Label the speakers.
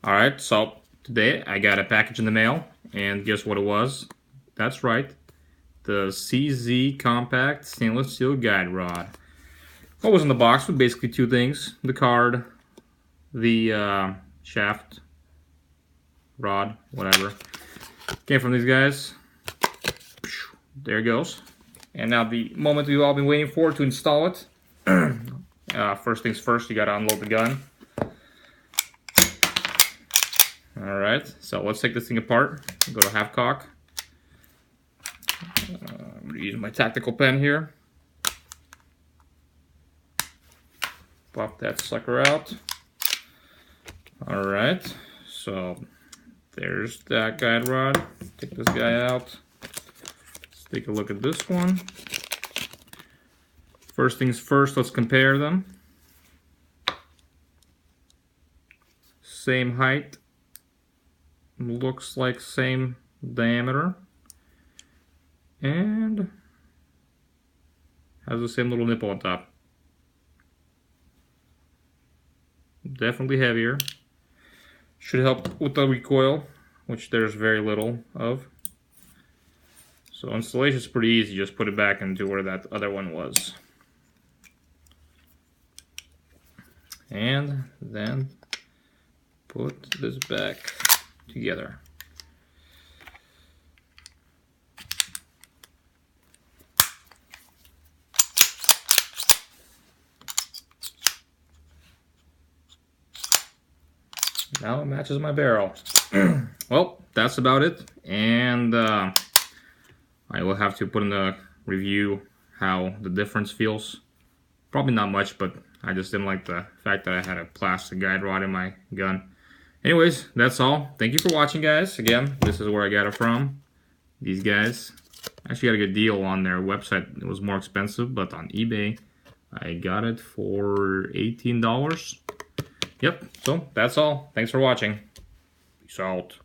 Speaker 1: Alright, so today I got a package in the mail, and guess what it was? That's right, the CZ Compact Stainless Steel Guide Rod. What was in the box was basically two things: the card, the shaft, rod, whatever. Came from these guys. There it goes. And now the moment we've all been waiting for to install it. First things first, you gotta unload the gun. Alright, so let's take this thing apart. Go to half cock. I'm going to use my tactical pen here. Pop that sucker out. Alright, so there's that guide rod. Take this guy out. Let's take a look at this one. First things first, let's compare them. Same height. Looks like same diameter. And has the same little nipple on top. Definitely heavier. Should help with the recoil, which there's very little of. So installation is pretty easy. Just put it back into where that other one was. And then put this back together. Now it matches my barrel. Well, that's about it. And I will have to put in the review how the difference feels. Probably not much, but I just didn't like the fact that I had a plastic guide rod in my gun. Anyways, that's all. Thank you for watching, guys. Again, this is where I got it from. These guys. Actually got a good deal on their website. It was more expensive, but on eBay, I got it for $18. Yep, so that's all. Thanks for watching. Peace out.